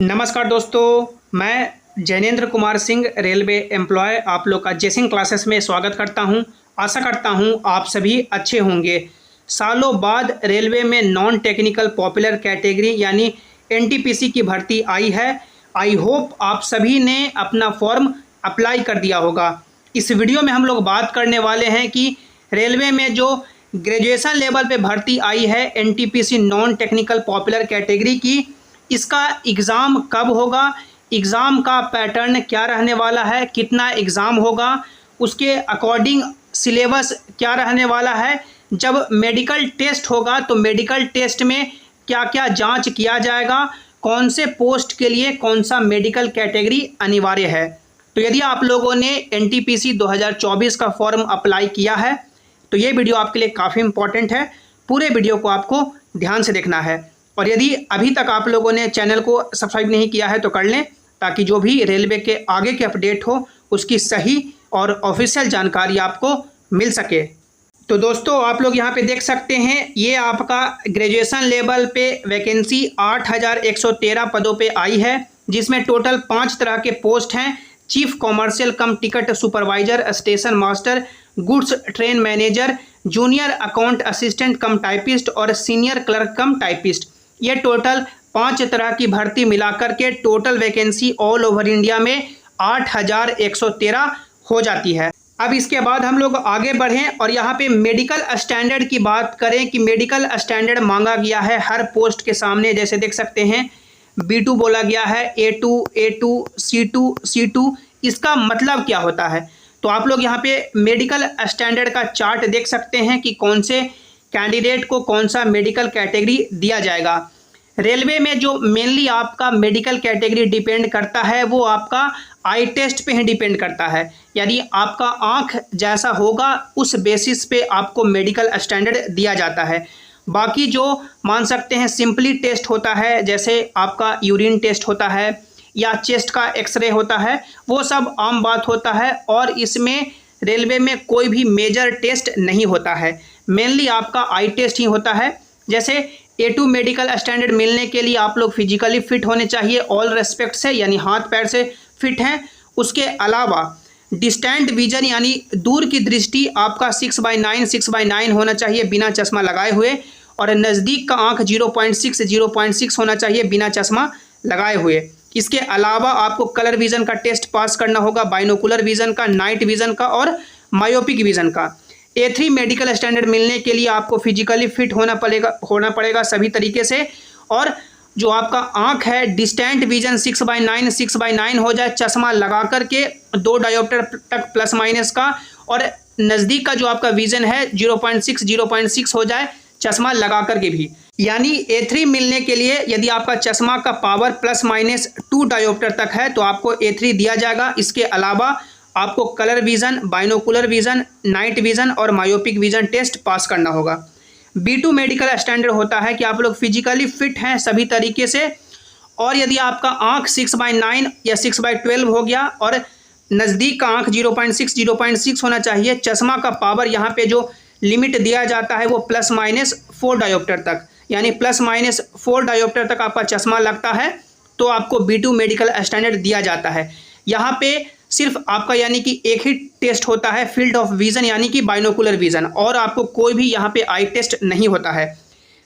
नमस्कार दोस्तों, मैं जैनेंद्र कुमार सिंह रेलवे एम्प्लॉय आप लोग का जेसिंग क्लासेस में स्वागत करता हूं। आशा करता हूं आप सभी अच्छे होंगे। सालों बाद रेलवे में नॉन टेक्निकल पॉपुलर कैटेगरी यानी एनटीपीसी की भर्ती आई है। आई होप आप सभी ने अपना फॉर्म अप्लाई कर दिया होगा। इस वीडियो में हम लोग बात करने वाले हैं कि रेलवे में जो ग्रेजुएशन लेवल पे भर्ती आई है NTPC non technical popular category की, इसका एग्ज़ाम कब होगा, एग्ज़ाम का पैटर्न क्या रहने वाला है, कितना एग्ज़ाम होगा, उसके अकॉर्डिंग सिलेबस क्या रहने वाला है, जब मेडिकल टेस्ट होगा तो मेडिकल टेस्ट में क्या क्या जांच किया जाएगा, कौन से पोस्ट के लिए कौन सा मेडिकल कैटेगरी अनिवार्य है। तो यदि आप लोगों ने एनटीपीसी 2024 का फॉर्म अप्लाई किया है तो ये वीडियो आपके लिए काफ़ी इंपॉर्टेंट है। पूरे वीडियो को आपको ध्यान से देखना है और यदि अभी तक आप लोगों ने चैनल को सब्सक्राइब नहीं किया है तो कर लें, ताकि जो भी रेलवे के आगे के अपडेट हो उसकी सही और ऑफिशियल जानकारी आपको मिल सके। तो दोस्तों, आप लोग यहाँ पे देख सकते हैं, ये आपका ग्रेजुएशन लेवल पे वैकेंसी 8113 पदों पे आई है, जिसमें टोटल 5 तरह के पोस्ट हैं। चीफ कॉमर्शियल कम ticket supervisor, station master, goods train manager, junior account assistant कम टाइपिस्ट और सीनियर क्लर्क कम टाइपिस्ट। ये टोटल 5 तरह की भर्ती मिलाकर के total vacancy all over India में 8113 हो जाती है। अब इसके बाद हम लोग आगे बढ़ें और यहाँ पे मेडिकल स्टैंडर्ड की बात करें कि मेडिकल स्टैंडर्ड मांगा गया है हर पोस्ट के सामने। जैसे देख सकते हैं B2 बोला गया है, A2, C2। इसका मतलब क्या होता है तो आप लोग यहाँ पे मेडिकल स्टैंडर्ड का चार्ट देख सकते हैं कि कौन से कैंडिडेट को कौन सा मेडिकल कैटेगरी दिया जाएगा। रेलवे में जो मेनली आपका मेडिकल कैटेगरी डिपेंड करता है वो आपका आई टेस्ट पे ही डिपेंड करता है। यानी आपका आंख जैसा होगा उस बेसिस पे आपको मेडिकल स्टैंडर्ड दिया जाता है। बाकी जो मान सकते हैं सिंपली टेस्ट होता है, जैसे आपका यूरिन टेस्ट होता है या चेस्ट का एक्सरे होता है, वो सब आम बात होता है और इसमें रेलवे में कोई भी मेजर टेस्ट नहीं होता है। मेनली आपका आई टेस्ट ही होता है। जैसे A2 मेडिकल स्टैंडर्ड मिलने के लिए आप लोग फिजिकली फिट होने चाहिए ऑल रेस्पेक्ट से, यानी हाथ पैर से फिट हैं। उसके अलावा डिस्टेंट विजन यानी दूर की दृष्टि आपका 6/9 होना चाहिए बिना चश्मा लगाए हुए, और नज़दीक का आंख 0.6 होना चाहिए बिना चश्मा लगाए हुए। इसके अलावा आपको कलर विज़न का टेस्ट पास करना होगा, बाइनोकुलर विज़न का, नाइट विज़न का और मायोपिक विज़न का। A3 मेडिकल स्टैंडर्ड मिलने के लिए आपको फिजिकली फिट होना पड़ेगा सभी तरीके से, और जो आपका आंख है डिस्टेंट विजन 6/9 हो जाए चश्मा लगा करके 2 डायोप्टर तक प्लस माइनस का, और नज़दीक का जो आपका विजन है 0.6 हो जाए चश्मा लगा करके भी। यानी A3 मिलने के लिए यदि आपका चश्मा का पावर ±2 डायोप्टर तक है तो आपको A3 दिया जाएगा। इसके अलावा आपको colour vision, binocular vision, night vision और मायोपिक विज़न टेस्ट पास करना होगा। B2 मेडिकल स्टैंडर्ड होता है कि आप लोग फिजिकली फिट हैं सभी तरीके से, और यदि आपका आंख 6/9 या 6/12 हो गया और नज़दीक का आंख 0.6 होना चाहिए, चश्मा का पावर यहाँ पे जो लिमिट दिया जाता है वो ±4 डायोप्टर तक, यानी ±4 डायोप्टर तक आपका चश्मा लगता है तो आपको B2 मेडिकल स्टैंडर्ड दिया जाता है। यहाँ पे सिर्फ आपका यानी कि एक ही टेस्ट होता है फील्ड ऑफ विज़न यानी कि बाइनोकुलर विज़न, और आपको कोई भी यहाँ पे आई टेस्ट नहीं होता है।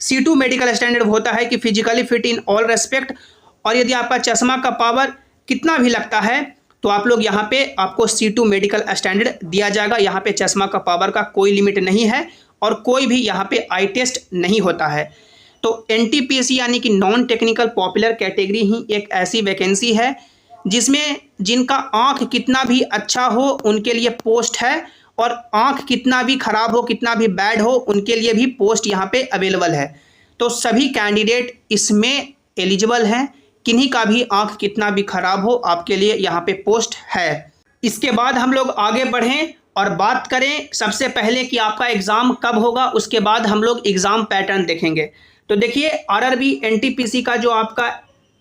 C2 मेडिकल स्टैंडर्ड होता है कि physically fit in all respect, और यदि आपका चश्मा का पावर कितना भी लगता है तो आप लोग यहाँ पे आपको C2 मेडिकल स्टैंडर्ड दिया जाएगा। यहाँ पे चश्मा का पावर का कोई लिमिट नहीं है और कोई भी यहाँ पे आई टेस्ट नहीं होता है। तो एनटीपीसी यानी कि नॉन टेक्निकल पॉपुलर कैटेगरी ही एक ऐसी वैकेंसी है जिसमें जिनका आंख कितना भी अच्छा हो उनके लिए पोस्ट है, और आंख कितना भी खराब हो, कितना भी बैड हो, उनके लिए भी पोस्ट यहाँ पे अवेलेबल है। तो सभी कैंडिडेट इसमें एलिजिबल हैं। किन्हीं का भी आंख कितना भी खराब हो, आपके लिए यहाँ पे पोस्ट है। इसके बाद हम लोग आगे बढ़ें और बात करें सबसे पहले कि आपका एग्ज़ाम कब होगा, उसके बाद हम लोग एग्ज़ाम पैटर्न देखेंगे। तो देखिए, RRB एनटीपीसी का जो आपका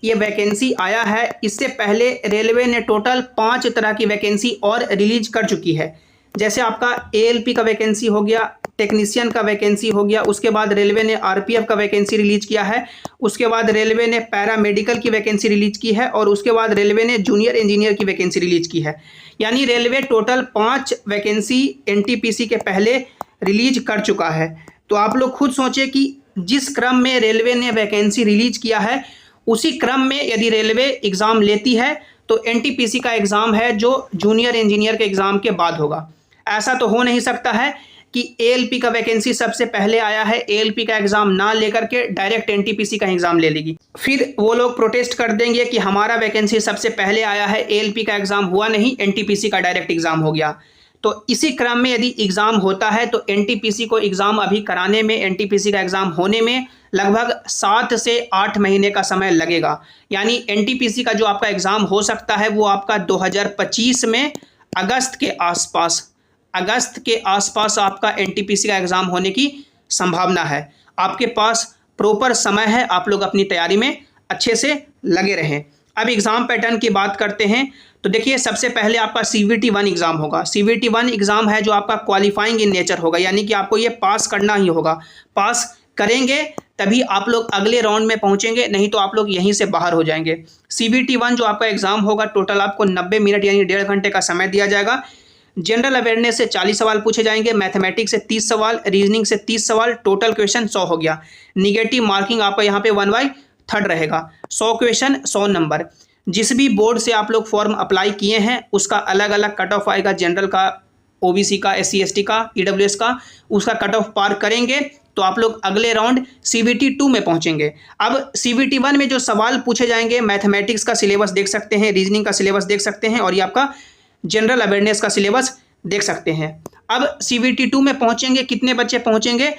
ये वैकेंसी आया है, इससे पहले रेलवे ने टोटल 5 तरह की वैकेंसी और रिलीज कर चुकी है। जैसे आपका ALP का वैकेंसी हो गया, टेक्नीशियन का वैकेंसी हो गया, उसके बाद रेलवे ने आरपीएफ का वैकेंसी रिलीज किया है, उसके बाद रेलवे ने पैरामेडिकल की वैकेंसी रिलीज की है और उसके बाद रेलवे ने जूनियर इंजीनियर की वैकेंसी रिलीज की है। यानी रेलवे टोटल 5 वैकेंसी एनटीपीसी के पहले रिलीज कर चुका है। तो आप लोग खुद सोचें कि जिस क्रम में रेलवे ने वैकेंसी रिलीज किया है उसी क्रम में यदि रेलवे एग्ज़ाम लेती है तो एनटीपीसी का एग्ज़ाम है जो जूनियर इंजीनियर के एग्ज़ाम के बाद होगा। ऐसा तो हो नहीं सकता है कि एएलपी का वैकेंसी सबसे पहले आया है, एएलपी का एग्ज़ाम ना लेकर के डायरेक्ट एनटीपीसी का एग्ज़ाम ले लेगी। फिर वो लोग प्रोटेस्ट कर देंगे कि हमारा वैकेंसी सबसे पहले आया है, एएलपी का एग्ज़ाम हुआ नहीं, एनटीपीसी का डायरेक्ट एग्ज़ाम हो गया। तो इसी क्रम में यदि एग्ज़ाम होता है तो एनटीपीसी को एग्ज़ाम अभी कराने में, एनटीपीसी का एग्ज़ाम होने में लगभग 7 से 8 महीने का समय लगेगा। यानी एनटीपीसी का जो आपका एग्ज़ाम हो सकता है वो आपका 2025 में अगस्त के आसपास आपका एनटीपीसी का एग्ज़ाम होने की संभावना है। आपके पास प्रॉपर समय है, आप लोग अपनी तैयारी में अच्छे से लगे रहें। अब एग्ज़ाम पैटर्न की बात करते हैं तो देखिए, सबसे पहले आपका CVT 1 एग्ज़ाम होगा। CVT 1 एग्ज़ाम है जो आपका क्वालिफाइंग इन नेचर होगा, यानी कि आपको ये पास करना ही होगा। पास करेंगे तभी आप लोग अगले राउंड में पहुंचेंगे, नहीं तो आप लोग यहीं से बाहर हो जाएंगे। CVT 1 जो आपका एग्ज़ाम होगा, टोटल आपको 90 मिनट यानी 1.5 घंटे का समय दिया जाएगा। जनरल अवेयरनेस से 40 सवाल पूछे जाएंगे, मैथमेटिक्स से 30 सवाल, रीजनिंग से 30 सवाल, टोटल क्वेश्चन 100 हो गया। निगेटिव मार्किंग आपका यहाँ पे 1/3 रहेगा। 100 क्वेश्चन 100 नंबर। जिस भी बोर्ड से आप लोग फॉर्म अप्लाई किए हैं उसका अलग अलग कट ऑफ आएगा, जनरल का, ओबीसी का, SC ST का, EWS का, उसका कट ऑफ पार करेंगे तो आप लोग अगले राउंड CVT 2 में पहुंचेंगे। अब CVT 1 में जो सवाल पूछे जाएंगे, मैथमेटिक्स का सिलेबस देख सकते हैं, रीजनिंग का सिलेबस देख सकते हैं और ये आपका जनरल अवेयरनेस का सिलेबस देख सकते हैं। अब CVT 2 में पहुंचेंगे, कितने बच्चे पहुंचेंगे?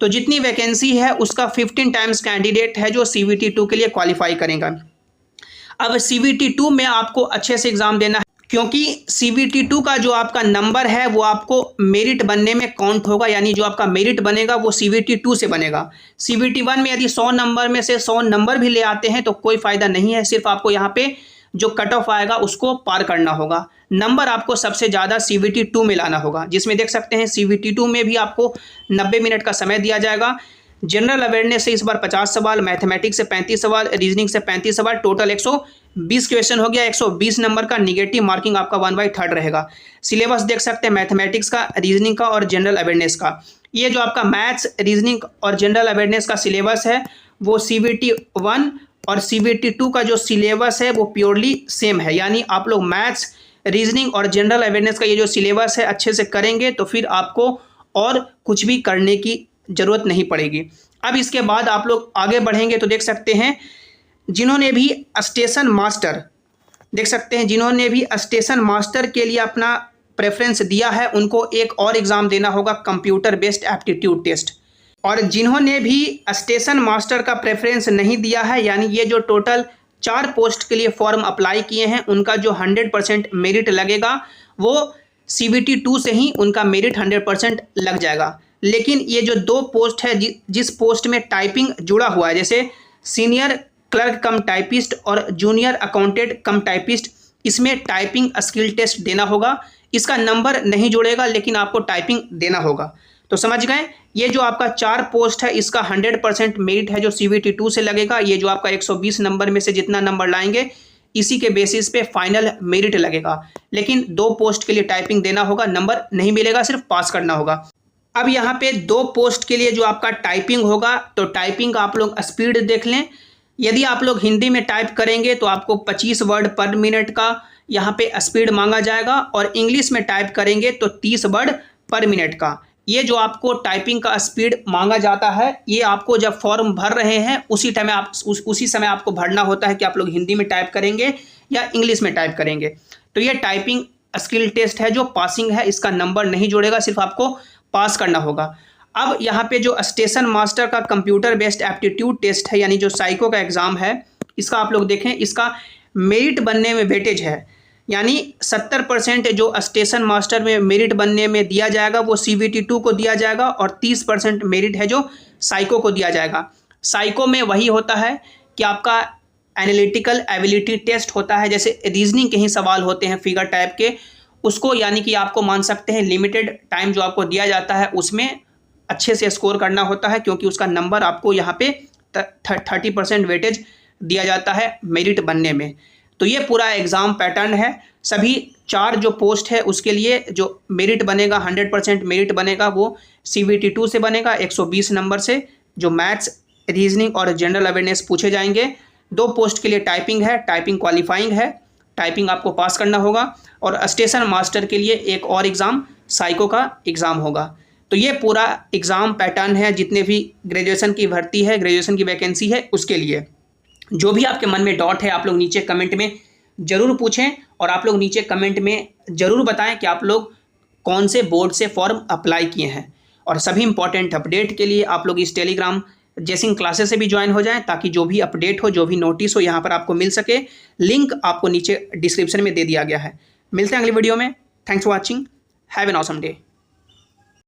तो जितनी वैकेंसी है उसका 15 टाइम्स कैंडिडेट है जो CVT 2 के लिए क्वालिफाई करेगा। अब CVT 2 में आपको अच्छे से एग्ज़ाम देना है, क्योंकि CVT 2 का जो आपका नंबर है वो आपको मेरिट बनने में काउंट होगा, यानी जो आपका मेरिट बनेगा वो CVT 2 से बनेगा। CVT 1 में यदि 100 नंबर में से 100 नंबर भी ले आते हैं तो कोई फ़ायदा नहीं है, सिर्फ आपको यहाँ पे जो कट ऑफ आएगा उसको पार करना होगा। नंबर आपको सबसे ज़्यादा CVT 2 में लाना होगा, जिसमें देख सकते हैं CVT 2 में भी आपको 90 मिनट का समय दिया जाएगा। जनरल अवेयरनेस से इस बार 50 सवाल, मैथमेटिक्स से 35 सवाल, रीजनिंग से 35 सवाल, टोटल 120 क्वेश्चन हो गया। 120 नंबर का निगेटिव मार्किंग आपका 1/3 रहेगा। सिलेबस देख सकते हैं मैथमेटिक्स का, रीजनिंग का और जनरल अवेयरनेस का। ये जो आपका मैथ्स, रीजनिंग और जनरल अवेयरनेस का सिलेबस है वो CVT 1 और CVT 2 का जो सिलेबस है वो प्योरली सेम है। यानी आप लोग मैथ्स, रीजनिंग और जनरल अवेयरनेस का ये जो सिलेबस है अच्छे से करेंगे तो फिर आपको और कुछ भी करने की ज़रूरत नहीं पड़ेगी। अब इसके बाद आप लोग आगे बढ़ेंगे तो देख सकते हैं जिन्होंने भी स्टेशन मास्टर, देख सकते हैं जिन्होंने भी स्टेशन मास्टर के लिए अपना प्रेफरेंस दिया है उनको एक और एग्ज़ाम देना होगा, कंप्यूटर बेस्ड एप्टीट्यूड टेस्ट। और जिन्होंने भी स्टेशन मास्टर का प्रेफरेंस नहीं दिया है, यानी ये जो टोटल 4 पोस्ट के लिए फॉर्म अप्लाई किए हैं उनका जो 100% मेरिट लगेगा वो CVT 2 से ही उनका मेरिट 100% लग जाएगा। लेकिन ये जो 2 पोस्ट है जिस पोस्ट में टाइपिंग जुड़ा हुआ है, जैसे सीनियर क्लर्क कम टाइपिस्ट और जूनियर अकाउंटेंट कम टाइपिस्ट, इसमें टाइपिंग स्किल टेस्ट देना होगा। इसका नंबर नहीं जुड़ेगा लेकिन आपको टाइपिंग देना होगा। तो समझ गए, ये जो आपका 4 पोस्ट है इसका 100% मेरिट है जो CVT 2 से लगेगा। ये जो आपका 120 नंबर में से जितना नंबर लाएंगे इसी के बेसिस पे फाइनल मेरिट लगेगा। लेकिन 2 पोस्ट के लिए टाइपिंग देना होगा, नंबर नहीं मिलेगा, सिर्फ पास करना होगा। अब यहाँ पे 2 पोस्ट के लिए जो आपका टाइपिंग होगा तो टाइपिंग का आप लोग स्पीड देख लें। यदि आप लोग हिंदी में टाइप करेंगे तो आपको 25 वर्ड पर मिनट का यहाँ पे स्पीड मांगा जाएगा और इंग्लिश में टाइप करेंगे तो 30 वर्ड पर मिनट का। ये जो आपको टाइपिंग का स्पीड मांगा जाता है ये आपको जब फॉर्म भर रहे हैं उसी समय आपको भरना होता है कि आप लोग हिंदी में टाइप करेंगे या इंग्लिश में टाइप करेंगे। तो ये टाइपिंग स्किल टेस्ट है जो पासिंग है, इसका नंबर नहीं जोड़ेगा, सिर्फ आपको पास करना होगा। अब यहाँ पे जो स्टेशन मास्टर का कंप्यूटर बेस्ड एप्टीट्यूड टेस्ट है यानी जो साइको का एग्ज़ाम है, इसका आप लोग देखें, इसका मेरिट बनने में वेटेज है, यानी 70% जो स्टेशन मास्टर में मेरिट बनने में दिया जाएगा वो CVT 2 को दिया जाएगा और 30% मेरिट है जो साइको को दिया जाएगा। साइको में वही होता है कि आपका एनालिटिकल एबिलिटी टेस्ट होता है, जैसे रीजनिंग के ही सवाल होते हैं फिगर टाइप के, उसको यानी कि आपको मान सकते हैं लिमिटेड टाइम जो आपको दिया जाता है उसमें अच्छे से स्कोर करना होता है, क्योंकि उसका नंबर आपको यहाँ पे 30% वेटेज दिया जाता है मेरिट बनने में। तो ये पूरा एग्ज़ाम पैटर्न है। सभी 4 जो पोस्ट है उसके लिए जो मेरिट बनेगा, 100% मेरिट बनेगा, वो CBT 2 से बनेगा 120 नंबर से, जो मैथ्स, रीजनिंग और जनरल अवेयरनेस पूछे जाएंगे। 2 पोस्ट के लिए टाइपिंग है, टाइपिंग क्वालिफाइंग है, टाइपिंग आपको पास करना होगा। और स्टेशन मास्टर के लिए एक और एग्ज़ाम साइको का एग्ज़ाम होगा। तो ये पूरा एग्ज़ाम पैटर्न है जितने भी ग्रेजुएशन की भर्ती है, ग्रेजुएशन की वैकेंसी है उसके लिए। जो भी आपके मन में डाउट है आप लोग नीचे कमेंट में ज़रूर पूछें, और आप लोग नीचे कमेंट में ज़रूर बताएं कि आप लोग कौन से बोर्ड से फॉर्म अप्लाई किए हैं। और सभी इंपॉर्टेंट अपडेट के लिए आप लोग इस टेलीग्राम जेसिंग क्लासेस से भी ज्वाइन हो जाएं, ताकि जो भी अपडेट हो, जो भी नोटिस हो, यहाँ पर आपको मिल सके। लिंक आपको नीचे डिस्क्रिप्शन में दे दिया गया है। मिलते हैं अगली वीडियो में। Thanks for watching. Have an awesome day.